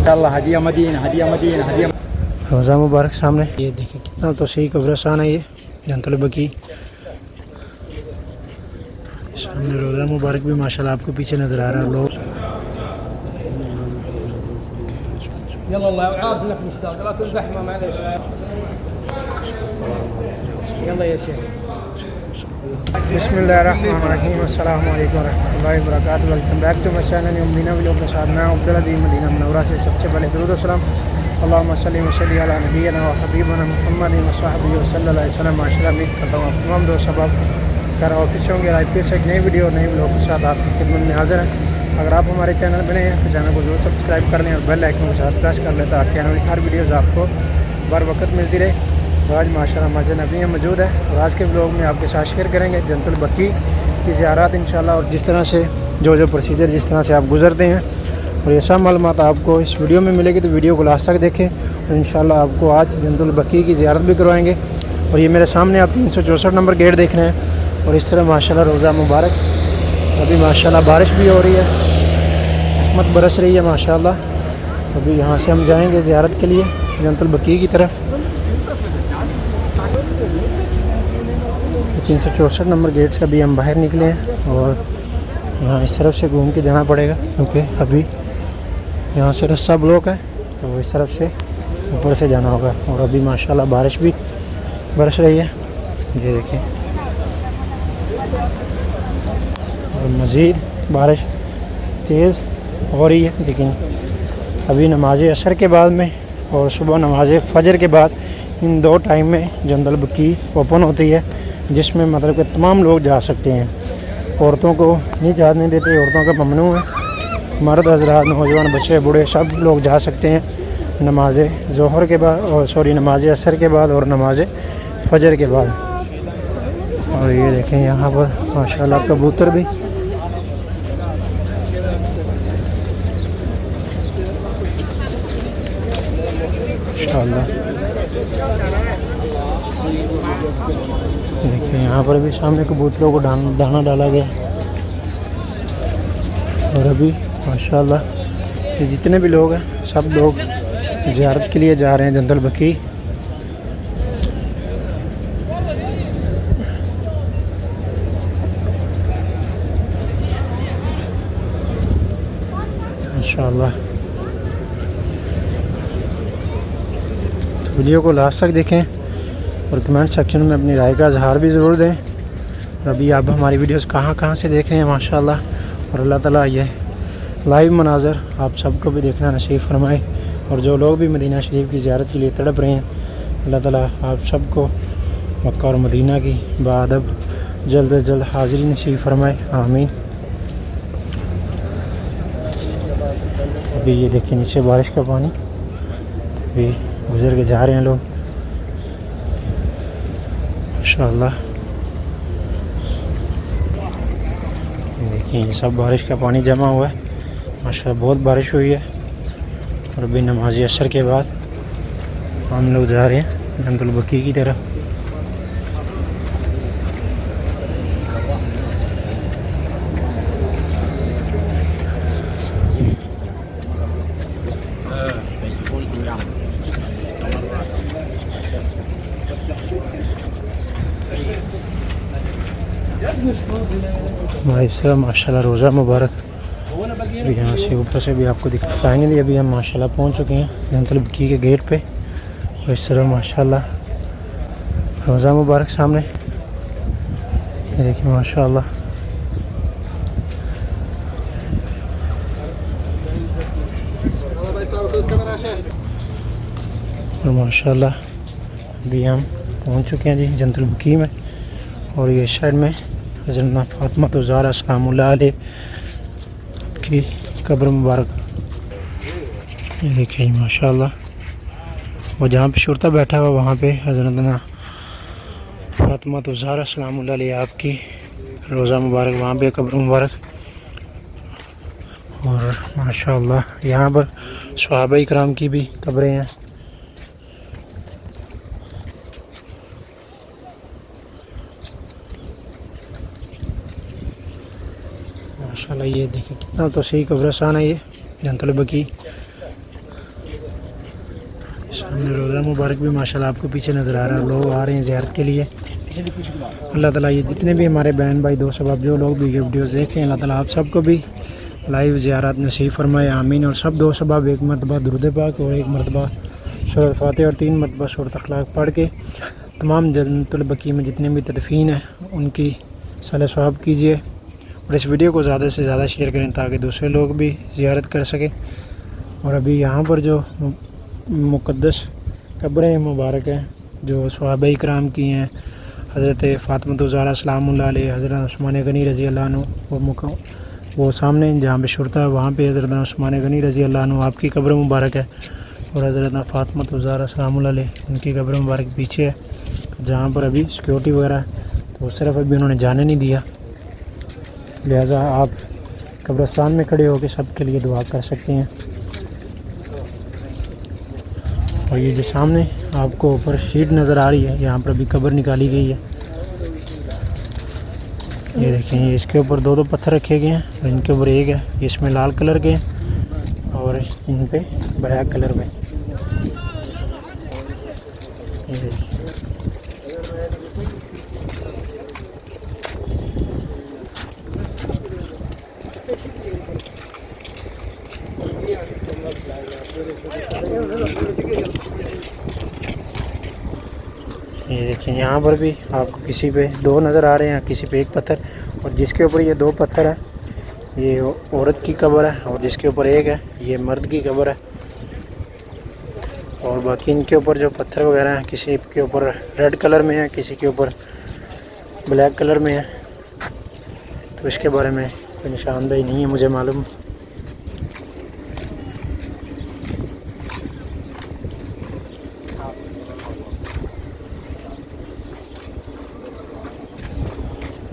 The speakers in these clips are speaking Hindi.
हदिया मदीना हदिया मदीना हदिया। रोज़ा मुबारक सामने, ये देखिए कितना तो सही कब्रिस्तान है ये जन्नतुल बकी। सामने रोज़ा मुबारक भी माशाल्लाह आपको पीछे नज़र आ रहा है। लोग बिस्मिल्लाहिर्रहमानिर्रहीम, अस्सलामु अलैकुम वरहमतुल्लाहि वबरकातुहू। Welcome back to my channel उम्मीना व्लॉग के साथ मैं अब्दुल अज़ीज़ मदीना मुनव्वरा से। सबसे पहले दुरूद व सलाम अल्लाहुम्मा सल्लि व सल्लिम अला नबिय्यिना व हबीबिना मुहम्मदिन व सहाबिही सल्लल्लाहु अलैहि वसल्लम। माशाल्लाह उम्मीद करता हूँ आप तमाम दोस्त सबब कर ऑफिस होंगे। आज फिर से एक नई वीडियो नई व्लॉग के साथ आपकी खिदमत में हाजिर है। अगर आप हमारे चैनल बने हैं तो चैनल को जरूर सब्सक्राइब कर लें और बेल आइकन के साथ प्रेस कर लें ताकि आने वाली हर वीडियोज़ आपको बर वक्त मिलती रहे। तो आज माशाल्लाह मस्जिद नबी में मौजूद है और आज के व्लॉग में आपके साथ शेयर करेंगे जन्नतुल बकी की ज़ियारत इंशाल्लाह, और जिस तरह से जो प्रोसीजर जिस तरह से आप गुजरते हैं और ये सब मालूमात आपको इस वीडियो में मिलेगी। तो वीडियो को लास्ट तक देखें और इंशाल्लाह आपको आज जन्नतुल बकी की ज़ियारत भी करवाएंगे। और ये मेरे सामने आप 364 नंबर गेट देख रहे हैं और इस तरह माशाल्लाह रोज़ा मुबारक। अभी माशाल्लाह बारिश भी हो रही है, रहमत बरस रही है माशाल्लाह। अभी यहाँ से हम जाएंगे ज़ियारत के लिए जन्नतुल बकी की तरफ। 364 नंबर गेट से अभी हम बाहर निकले हैं और यहाँ इस तरफ से घूम के जाना पड़ेगा क्योंकि अभी यहाँ से रास्ता ब्लॉक है, तो इस तरफ से ऊपर से जाना होगा। और अभी माशाल्लाह बारिश भी बरस रही है, ये देखें। और मज़ीद बारिश तेज़ हो रही है, लेकिन अभी नमाज असर के बाद में और सुबह नमाज फजर के बाद इन दो टाइम में जन्नतुल बकी ओपन होती है, जिसमें मतलब कि तमाम लोग जा सकते हैं। औरतों को नहीं जाने देते, औरतों का ममनू है। मर्द हज़रात, नौजवान, बच्चे, बूढ़े सब लोग जा सकते हैं नमाज ज़ोहर के बाद और नमाज असर के बाद और नमाज फजर के बाद। और ये देखें यहाँ पर माशाल्लाह कबूतर भी माशाल्लाह। देखिए यहाँ पर भी सामने कबूतरों को दाना डाला गया। और अभी माशाल्लाह ये जितने भी लोग हैं सब लोग ज़ियारत के लिए जा रहे हैं जन्नतुल बकी। माशाल्लाह वीडियो को लास्ट तक देखें और कमेंट सेक्शन में अपनी राय का इजहार भी ज़रूर दें। और अभी आप हमारी वीडियोस कहाँ से देख रहे हैं माशाल्लाह, और अल्लाह ताला ये लाइव मनाज़र आप सबको भी देखना नसीब फरमाए। और जो लोग भी मदीना शरीफ की ज़ियारत के लिए तड़प रहे हैं, अल्लाह ताला आप सबको मक्का और मदीना की बाअदब जल्द से जल्द हाज़िरी नसीब फरमाए, आमीन। अभी ये देखिए नीचे बारिश का पानी भी गुजर के जा रहे हैं लोग माशाल्लाह। देखिए ये सब बारिश का पानी जमा हुआ है माशाल्लाह, बहुत बारिश हुई है। और अभी नमाज असर के बाद हम लोग जा रहे हैं जन्नतुल बकी की तरफ। हमारे इस तरह माशाल्लाह रोज़ा मुबारक अभी यहाँ से ऊपर से भी आपको दिखा। फाइनली अभी हम माशाल्लाह पहुँच चुके हैं जन्नतुल बकी के गेट पे। और इस तरह माशाल्लाह रोज़ा मुबारक सामने, ये देखिए माशाल्लाह। और माशाल्लाह अभी हम पहुँच चुके हैं जी जन्नतुल बकी में। और ये साइड में हज़रत फ़ातिमा ज़हरा सलामुल्लाह अलैहा की कब्र मुबारक, ये देखिए माशाल्लाह। और जहाँ पे शुरता बैठा हुआ वहाँ पे हज़रत फ़ातिमा ज़हरा सलामुल्लाह अलैहा आपकी रोज़ा मुबारक, वहाँ पे कब्र मुबारक। और माशाल्लाह यहाँ पर सहाबा इकराम की भी कब्रें हैं। माशाल्लाह ये देखिए कितना तो सही कब्रिस्तान है ये जन्नतुल बकी। सामने रोज़ा मुबारक भी माशाल्लाह आपको पीछे नज़र आ रहा है। लोग आ रहे हैं ज़ियारत के लिए। अल्लाह ताला ये जितने भी हमारे बहन भाई दोस्त अब जो लोग भी ये वीडियोस देख रहे हैं, अल्लाह ताला आप सबको भी लाइव ज़ियारत नसीब फरमाए, आमीन। और सब दोस्त अब एक मरतबा दुरूद पाक और एक मरतबा सूरत फातिहा और 3 मरतबा सूरत अखलाक पढ़ के तमाम जन्नतुल बकी में जितने भी तदफीन हैं उनकी सलाह सवाब कीजिए। और इस वीडियो को ज़्यादा से ज़्यादा शेयर करें ताकि दूसरे लोग भी ज़ियारत कर सकें। और अभी यहाँ पर जो मुक़द्दस कब्रें मुबारक हैं जो सहाबा इकराम की हैं, हज़रत फ़ातिमा ज़हरा सलामुल्लाह अलैहा, हज़रत उस्मान गनी रज़ी अल्लाह अन्हु, वो सामने जहाँ पे शुरता है वहाँ पे हज़रत उस्मान गनी रज़ी अल्लाह अन्हु आपकी कब्र मुबारक है। और हज़रत फ़ातिमा ज़हरा सलामुल्लाह अलैहा उनकी कब्र मुबारक पीछे है, जहाँ पर अभी सिक्योरिटी वगैरह तो उस तरफ अभी उन्होंने जाने नहीं दिया। लिहाजा आप कब्रिस्तान में खड़े होकर सब के लिए दुआ कर सकते हैं। और ये जो सामने आपको ऊपर शीट नज़र आ रही है, यहाँ पर अभी कब्र निकाली गई है। ये देखें, ये इसके ऊपर दो पत्थर रखे गए हैं और इनके ऊपर एक है, ये इसमें लाल कलर के हैं और इन पे ब्लैक कलर में। ये देखिए, ये देखिए यहाँ पर भी आपको किसी पे दो नज़र आ रहे हैं, किसी पे एक पत्थर। और जिसके ऊपर ये दो पत्थर है ये औरत की कब्र है और जिसके ऊपर एक है ये मर्द की कब्र है। और बाकी इनके ऊपर जो पत्थर वगैरह हैं किसी के ऊपर रेड कलर में है, किसी के ऊपर ब्लैक कलर में है। तो इसके बारे में कोई निशानदेही नहीं है मुझे मालूम।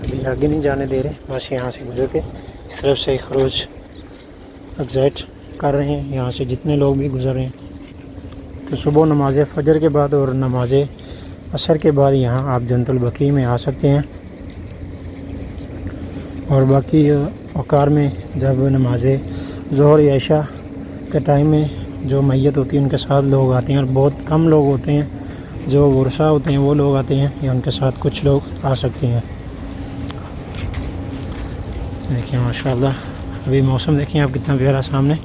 अभी आगे नहीं जाने दे रहे, बस यहाँ से गुजर के इस तरफ से खरोज एग्ज़ैक्ट कर रहे हैं। यहाँ से जितने लोग भी गुजर रहे हैं तो सुबह नमाज फ़जर के बाद और नमाज असर के बाद यहाँ आप जन्नतुल बकी में आ सकते हैं। और बाकी औकार में जब नमाज ज़ोहर या इशा के टाइम में जो मैयत होती है उनके साथ लोग आते हैं और बहुत कम लोग होते हैं जो वर्षा होते हैं वो लोग आते हैं या उनके साथ कुछ लोग आ सकते हैं। देखिए माशाल्लाह अभी मौसम देखिए आप कितना प्यारा सामने।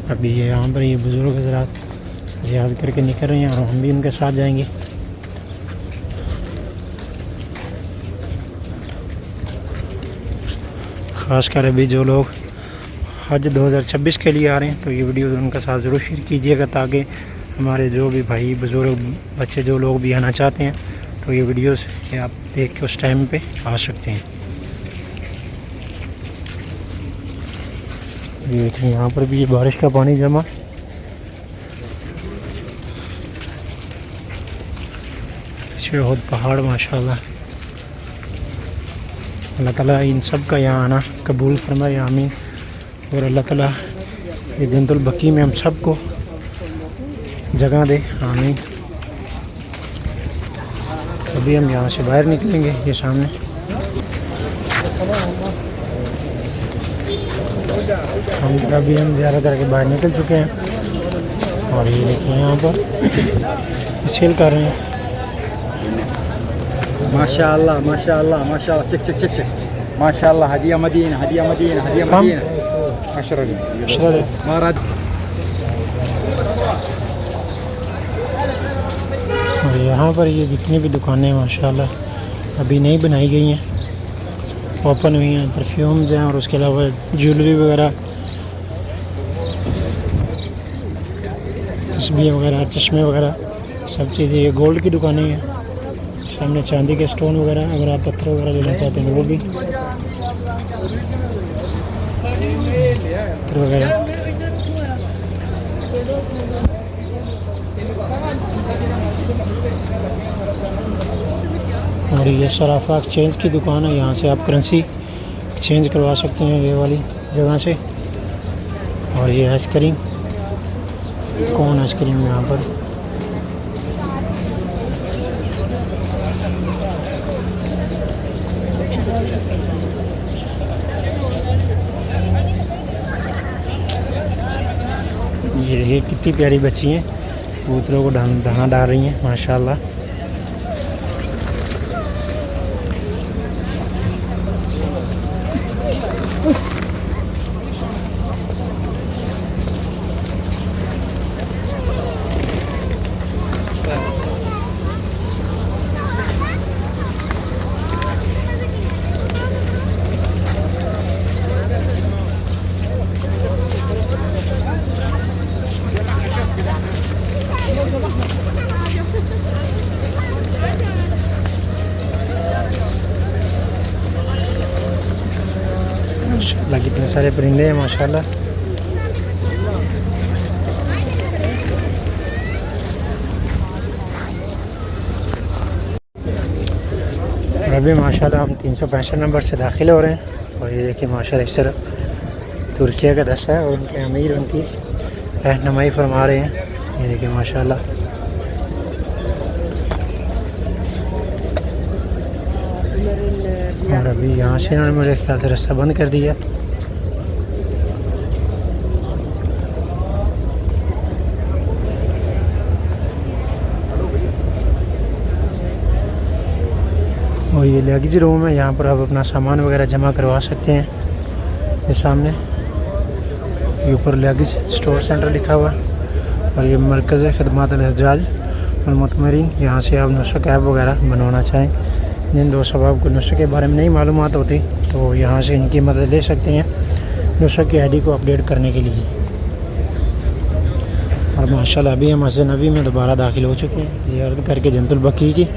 अभी ये यहाँ पर ये बुज़ुर्ग हज़रात जिहाद करके निकल रहे हैं और हम भी उनके साथ जाएंगे। ख़ासकर अभी जो लोग हज 2026 के लिए आ रहे हैं तो ये वीडियो उनके साथ ज़रूर शेयर कीजिएगा ताकि हमारे जो भी भाई बुज़ुर्ग बच्चे जो लोग भी आना चाहते हैं तो ये वीडियोस आप देख के उस टाइम पे आ सकते हैं। ये देखिए यहाँ पर भी ये बारिश का पानी जमा, पीछे बहुत पहाड़ माशाल्लाह। अल्लाह ताला इन सब का यहाँ आना कबूल फरमाए, आमीन। और अल्लाह ताला ये जन्नतुल बकी में हम सबको जगह दे, आमीन। अभी हम यहाँ से बाहर निकलेंगे, ये सामने अभी हम ज़्यादा करके बाहर निकल चुके हैं। और ये देखिए यहाँ पर सेल कर रहे हैं। माशाअल्लाह माशाअल्लाह माशाअल्लाह, चेक चेक चेक चेक, माशाअल्लाह। हदिया मदीना, हदिया मदीना, हदिया मदीना। अशरफ महाराज। और यहाँ पर ये जितनी भी दुकानें माशाल्लाह अभी नई बनाई गई हैं, ओपन हुई हैं, परफ्यूम्स हैं और उसके अलावा ज्वेलरी वगैरह, तस्बीह वगैरह, चश्मे वगैरह सब चीज़ें। ये गोल्ड की दुकानें हैं, सामने चांदी के स्टोन वगैरह, अगर आप पत्थर वगैरह लेना चाहते हैं तो वो भी पत्थर वगैरह। और ये सराफा एक्सचेंज की दुकान है, यहाँ से आप करेंसी एक्सचेंज करवा सकते हैं ये वाली जगह से। और ये आइसक्रीम, कौन आइसक्रीम यहाँ पर देखिए कितनी प्यारी बच्ची हैं, कबूतरों को दाना डाल रही हैं माशाल्लाह। माशाल्लाह कितने सारे परिंदे हैं माशाल्लाह। और अभी माशाल्लाह हम 365 नंबर से दाखिल हो रहे हैं। और ये देखिए माशाल्लाह इस तरफ तुर्किया का दस्ता है और उनके अमीर उनकी रहनुमाई फरमा रहे हैं। ये देखिए माशाल्लाह। और अभी यहाँ से इन्होंने मुझे ख्याल से रास्ता बंद कर दिया। और ये लगेज रूम है, यहाँ पर आप अपना सामान वगैरह जमा करवा सकते हैं। ये सामने ये ऊपर लगेज स्टोर सेंटर लिखा हुआ और ये मरकज़ खदमात अल-हज्जाज वल मुतमरीन। यहाँ से आप नुस्ख़ा कैब वगैरह बनवाना चाहें, जिन दोस्तों आपको नुस्ख़े के बारे में नहीं मालूमात होती तो यहाँ से इनकी मदद ले सकते हैं नुस्ख़े की आईडी को अपडेट करने के लिए। और माशाल्लाह अभी हम मस्जिद नबी में दोबारा दाखिल हो चुके हैं ज़ियारत करके जन्नतुल बकी की।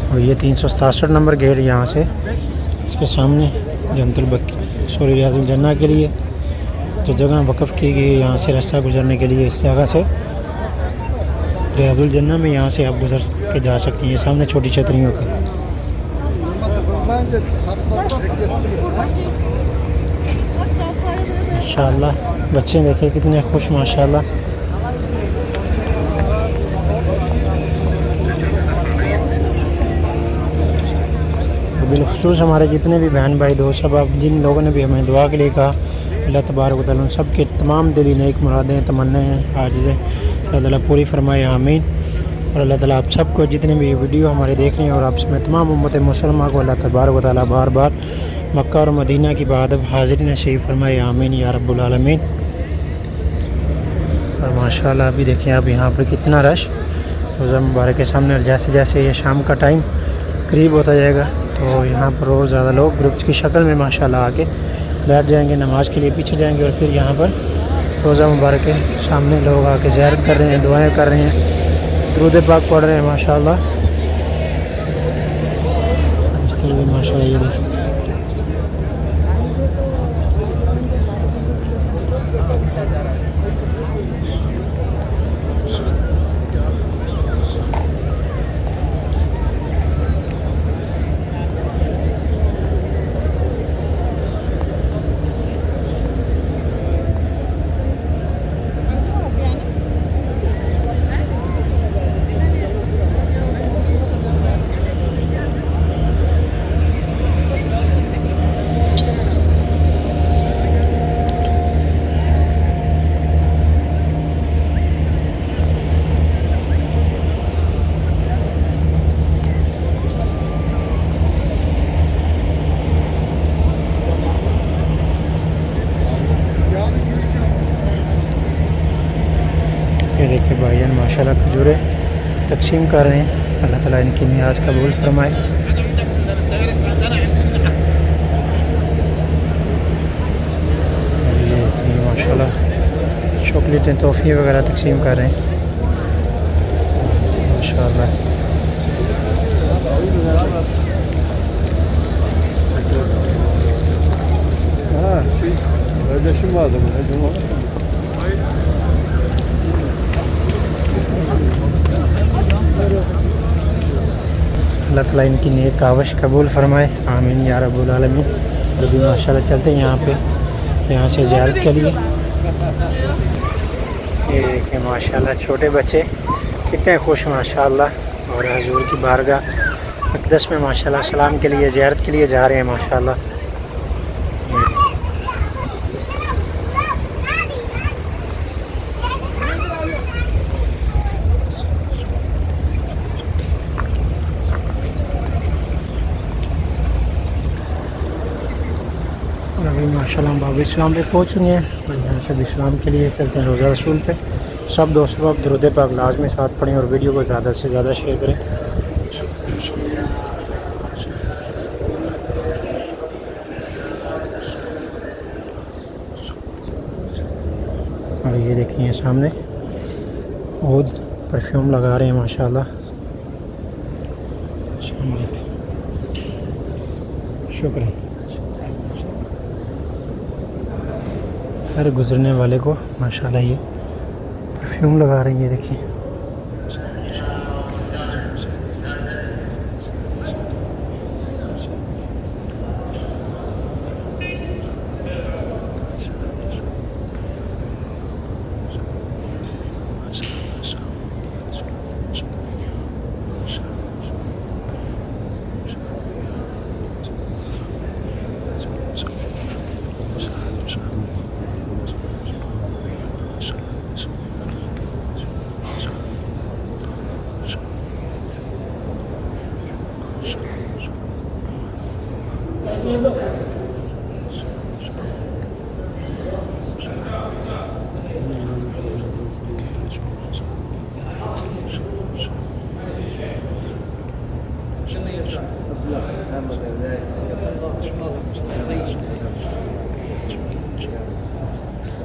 और ये 367 नंबर गेट यहाँ से इसके सामने जन्नतुल बकी सॉरी रियाजुल जन्ना के लिए जो जगह वक़्फ़ की गई है, यहाँ से रास्ता गुजरने के लिए इस जगह से रियाजुल जन्ना में यहाँ से आप गुजर के जा सकती हैं। सामने छोटी छतरियों के माशाल्लाह बच्चे देखें कितने खुश माशाल्लाह। बिलखुसूस हमारे जितने भी बहन भाई दोस्त सब आप जिन लोगों ने भी हमें दुआ के लिए कहा, अल्लाह तबारक व तआला उन सब के तमाम दिली नेक मुरादें तमन्नाएं आजिज़ें अल्लाह ताला पूरी फरमाए आमीन। और अल्लाह ताला आप सबको जितने भी वीडियो हमारे देख रहे हैं और आप में तमाम उम्मत मुसलमान को अल्लाह तबारक व तआला बार बार मक्का और मदीना की बादब हाज़िरी नसीब फरमाए आमीन या रब्बुल आलमीन। और माशाल्लाह अभी देखें आप यहाँ पर कितना रश रोज़ा मुबारक के सामने। जैसे जैसे ये शाम का टाइम करीब होता जाएगा तो यहाँ पर और ज़्यादा लोग ग्रुप्स की शक्ल में माशाल्लाह आके बैठ जाएंगे, नमाज़ के लिए पीछे जाएंगे और फिर यहाँ पर रोज़ा मुबारक के सामने लोग आके ज़ियारत कर रहे हैं, दुआएं कर रहे हैं, दुरूद पाक पढ़ रहे हैं माशाल्लाह। इस तरह भी माशाल्लाह ये देखिए ये देखिए भाईजान माशाल्लाह खजूरें तकसीम कर रहे हैं। अल्लाह ताला इनकी नियाज़ कबूल फरमाए। ये माशाल्लाह चॉकलेटें तोहफ़े वगैरह तकसीम कर रहे हैं माशाल्लाह। Kardeşim vardı mı? अल्लाह ताला इनकी नेक काविश कबूल फरमाए आमीन या रब्बुल आलमीन। अभी माशाल्लाह चलते हैं यहाँ पे, यहाँ से ज़ियारत के लिए। ये देखिए माशाल्लाह छोटे बच्चे कितने खुश माशाल्लाह, और हजूर की बारगाह अक़दस में माशाल्लाह सलाम के लिए, ज़ियारत के लिए जा रहे हैं माशाल्लाह। और अभी माशाल्लाह हम बाब इस्लाम पे पहुँच चुके हैं, और यहाँ से इस्लाम के लिए चलते हैं रोज़ा रसूल पे। सब दोस्तों आप दुरूद पाक लाज़मी साथ पढ़ें और वीडियो को ज़्यादा से ज़्यादा शेयर करें। और ये देखिए सामने बहुत परफ्यूम लगा रहे हैं माशाल्लाह। शुक्र हर गुज़रने वाले को माशाल्लाह ये परफ्यूम लगा रही है, देखिए।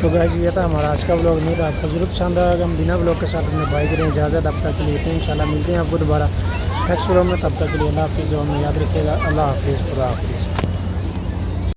तो गाइस ये था हमारा आज का ब्लॉग। उम्मीद आपको ज़रूर पसंद आएगा। हम बिना ब्लॉग के साथ अपने भाई करें इजाज़त, अब तक के लिए इंशाल्लाह मिलते हैं आपको दोबारा नेक्स्ट ब्लॉग में। तब तक के लिए अल्लाह हाफ़िज़। जो हमें याद रखिएगा। अल्लाह हाफ़िज़। खुदा हाफ़िज़।